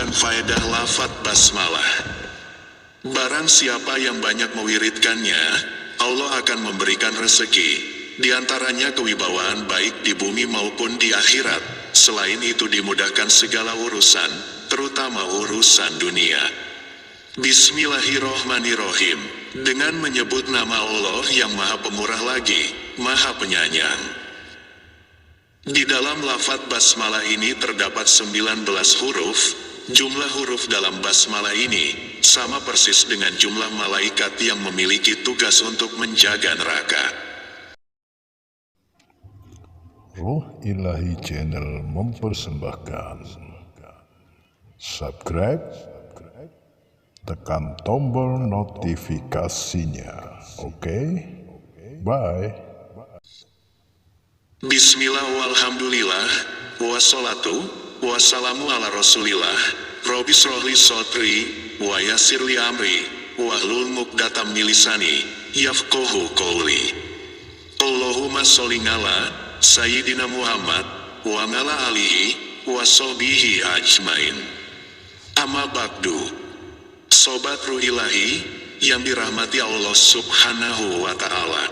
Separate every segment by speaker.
Speaker 1: menemukan faedah lafaz basmalah. Barang siapa yang banyak mewiridkannya, Allah akan memberikan rezeki, di antaranya kewibawaan baik di bumi maupun di akhirat. Selain itu dimudahkan segala urusan, terutama urusan dunia. Bismillahirrohmanirrohim. Dengan menyebut nama Allah yang Maha Pemurah lagi, Maha Penyayang. Di dalam lafaz basmalah ini terdapat 19 huruf. Jumlah huruf dalam basmalah ini sama persis dengan jumlah malaikat yang memiliki tugas untuk menjaga neraka.
Speaker 2: Ruh Ilahi Channel mempersembahkan. Subscribe, tekan tombol notifikasinya. Oke? Bye.
Speaker 1: Bismillah walhamdulillah, wassalatu, wassalamu ala rasulillah, Rabbi shrahli sodri, wa yassirli amri, wahlul muqdatam milisani, yafqahu qawli. Allahumma sholli ala Sayyidina Muhammad, wa ala alihi, wa sahbihi ajmain. Amma ba'du. Sobat Ruh Ilahi, yang dirahmati Allah Subhanahu wa Ta'ala.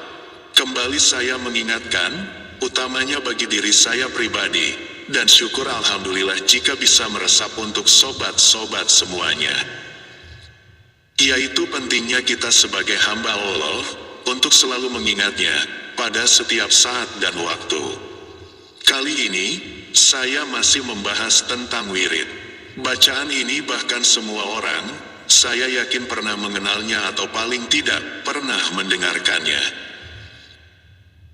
Speaker 1: Kembali saya mengingatkan, utamanya bagi diri saya pribadi, dan syukur alhamdulillah jika bisa meresap untuk sobat-sobat semuanya. Yaitu pentingnya kita sebagai hamba Allah, untuk selalu mengingatnya, pada setiap saat dan waktu. Kali ini, saya masih membahas tentang wirid. Bacaan ini bahkan semua orang, saya yakin pernah mengenalnya atau paling tidak, pernah mendengarkannya.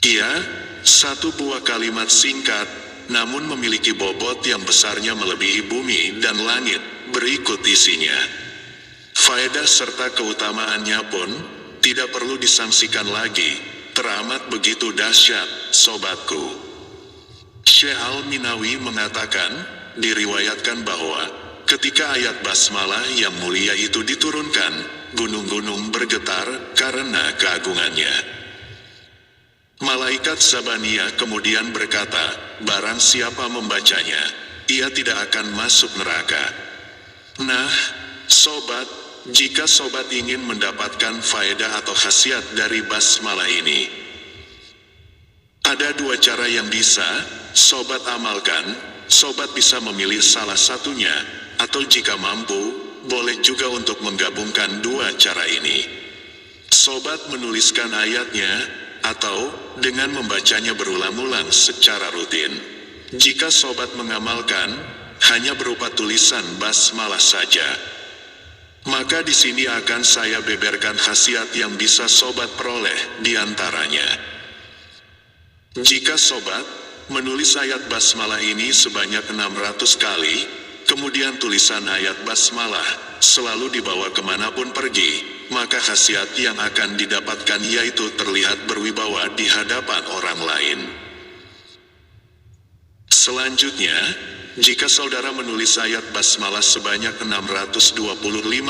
Speaker 1: Ia, satu buah kalimat singkat, namun memiliki bobot yang besarnya melebihi bumi dan langit, berikut isinya. Faedah serta keutamaannya pun, tidak perlu disangsikan lagi, teramat begitu dahsyat, sobatku. Syekh Al-Minawi mengatakan, diriwayatkan bahwa, ketika ayat basmalah yang mulia itu diturunkan, gunung-gunung bergetar karena keagungannya. Malaikat Zabaniyah kemudian berkata, barang siapa membacanya, ia tidak akan masuk neraka. Nah, sobat, jika sobat ingin mendapatkan faedah atau khasiat dari basmalah ini, ada dua cara yang bisa sobat amalkan. Sobat bisa memilih salah satunya, atau jika mampu, boleh juga untuk menggabungkan dua cara ini. Sobat menuliskan ayatnya, atau dengan membacanya berulang-ulang secara rutin. Jika sobat mengamalkan, hanya berupa tulisan basmalah saja, maka di sini akan saya beberkan khasiat yang bisa sobat peroleh di antaranya. Jika sobat menulis ayat basmalah ini sebanyak 600 kali, kemudian tulisan ayat basmalah selalu dibawa kemanapun pergi, maka khasiat yang akan didapatkan yaitu terlihat berwibawa di hadapan orang lain. Selanjutnya, jika saudara menulis ayat basmalah sebanyak 625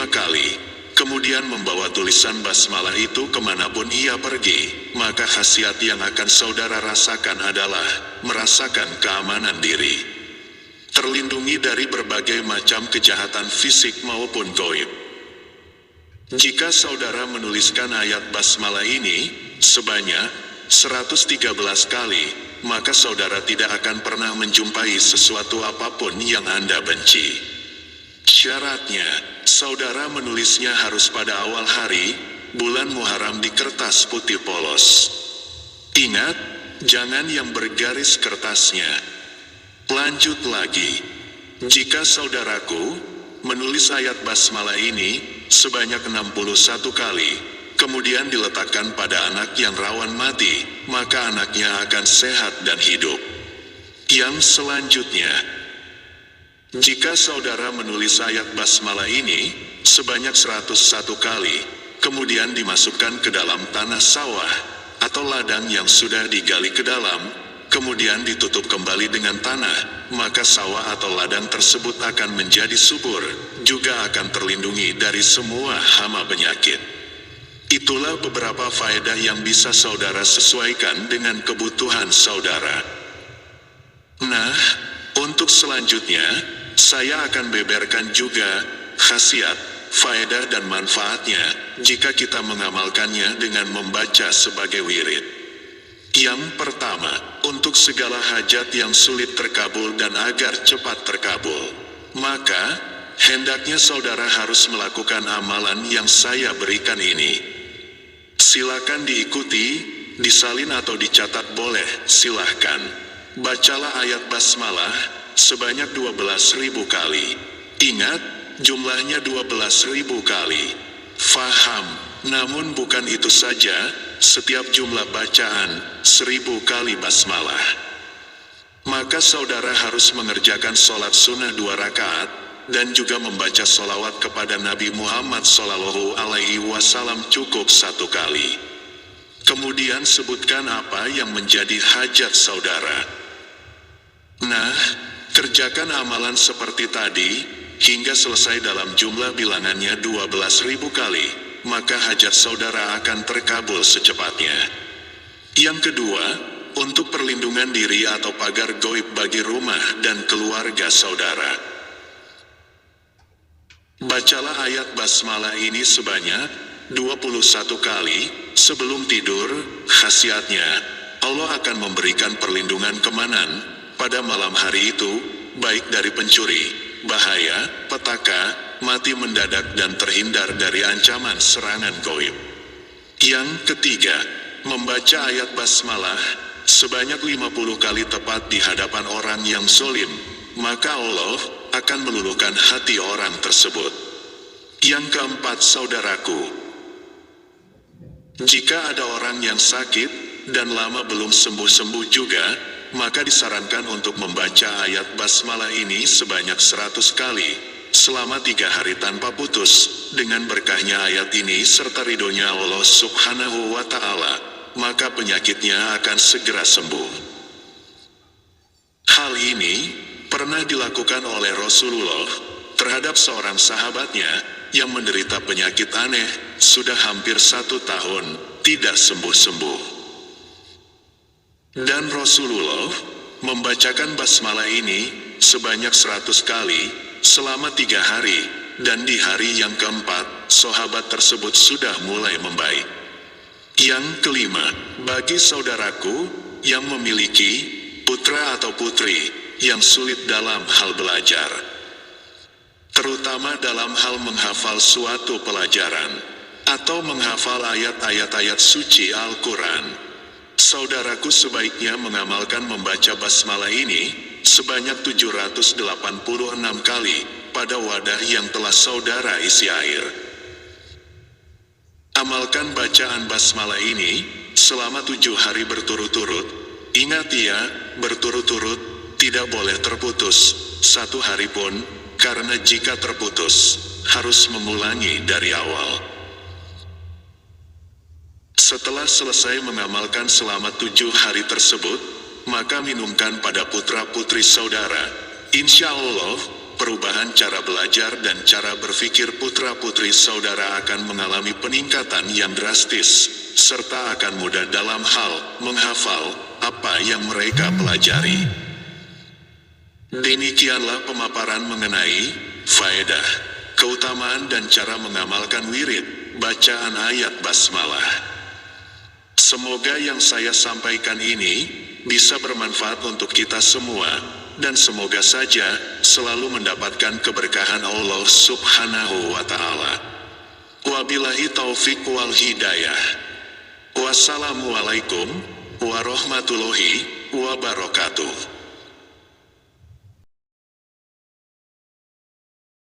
Speaker 1: kali, kemudian membawa tulisan basmalah itu kemanapun ia pergi, maka khasiat yang akan saudara rasakan adalah merasakan keamanan diri, terlindungi dari berbagai macam kejahatan fisik maupun gaib. Jika saudara menuliskan ayat basmalah ini sebanyak 113 kali, maka saudara tidak akan pernah menjumpai sesuatu apapun yang Anda benci. Syaratnya, saudara menulisnya harus pada awal hari, bulan Muharram di kertas putih polos. Ingat, jangan yang bergaris kertasnya. Lanjut lagi, jika saudaraku menulis ayat basmalah ini sebanyak 61 kali, kemudian diletakkan pada anak yang rawan mati, maka anaknya akan sehat dan hidup. Yang selanjutnya, jika saudara menulis ayat basmalah ini sebanyak 101 kali, kemudian dimasukkan ke dalam tanah sawah atau ladang yang sudah digali ke dalam, kemudian ditutup kembali dengan tanah, maka sawah atau ladang tersebut akan menjadi subur, juga akan terlindungi dari semua hama penyakit. Itulah beberapa faedah yang bisa saudara sesuaikan dengan kebutuhan saudara. Nah, untuk selanjutnya, saya akan beberkan juga khasiat, faedah dan manfaatnya jika kita mengamalkannya dengan membaca sebagai wirid. Yang pertama, untuk segala hajat yang sulit terkabul dan agar cepat terkabul, maka hendaknya saudara harus melakukan amalan yang saya berikan ini. Silakan diikuti, disalin atau dicatat boleh, silahkan. Bacalah ayat basmalah sebanyak 12.000 kali. Ingat, jumlahnya 12.000 kali. Faham, namun bukan itu saja, setiap jumlah bacaan 1000 kali basmalah. Maka saudara harus mengerjakan sholat sunnah 2 rakaat, dan juga membaca sholawat kepada Nabi Muhammad SAW cukup 1 kali. Kemudian sebutkan apa yang menjadi hajat saudara. Nah, kerjakan amalan seperti tadi, hingga selesai dalam jumlah bilangannya 12.000 kali, maka hajat saudara akan terkabul secepatnya. Yang kedua, untuk perlindungan diri atau pagar goib bagi rumah dan keluarga saudara. Bacalah ayat basmalah ini sebanyak 21 kali sebelum tidur. Khasiatnya, Allah akan memberikan perlindungan keamanan pada malam hari itu, baik dari pencuri, bahaya, petaka, mati mendadak dan terhindar dari ancaman serangan goib. Yang ketiga, membaca ayat basmalah sebanyak 50 kali tepat di hadapan orang yang zolim, maka Allah akan meluluhkan hati orang tersebut. Yang keempat saudaraku, jika ada orang yang sakit dan lama belum sembuh-sembuh juga, maka disarankan untuk membaca ayat basmalah ini sebanyak 100 kali, selama 3 hari tanpa putus. Dengan berkahnya ayat ini serta ridhonya Allah Subhanahu wa Ta'ala, maka penyakitnya akan segera sembuh. Hal ini pernah dilakukan oleh Rasulullah terhadap seorang sahabatnya yang menderita penyakit aneh, sudah hampir 1 tahun, tidak sembuh-sembuh. Dan Rasulullah membacakan basmalah ini sebanyak 100 kali, selama 3 hari, dan di hari yang keempat, sahabat tersebut sudah mulai membaik. Yang kelima, bagi saudaraku yang memiliki putra atau putri yang sulit dalam hal belajar, terutama dalam hal menghafal suatu pelajaran, atau menghafal ayat-ayat suci Al-Quran, saudaraku sebaiknya mengamalkan membaca basmalah ini sebanyak 786 kali pada wadah yang telah saudara isi air. Amalkan bacaan basmalah ini selama 7 hari berturut-turut. Ingat ya, berturut-turut, tidak boleh terputus 1 hari pun, karena jika terputus, harus mengulangi dari awal. Setelah selesai mengamalkan selama 7 hari tersebut, maka minumkan pada putra-putri saudara. Insya Allah, perubahan cara belajar dan cara berpikir putra-putri saudara akan mengalami peningkatan yang drastis, serta akan mudah dalam hal menghafal apa yang mereka pelajari. Demikianlah pemaparan mengenai faedah, keutamaan dan cara mengamalkan wirid, bacaan ayat basmalah. Semoga yang saya sampaikan ini bisa bermanfaat untuk kita semua, dan semoga saja selalu mendapatkan keberkahan Allah Subhanahu wa Ta'ala. Wabillahi taufiq wal hidayah. Wassalamualaikum warahmatullahi wabarakatuh.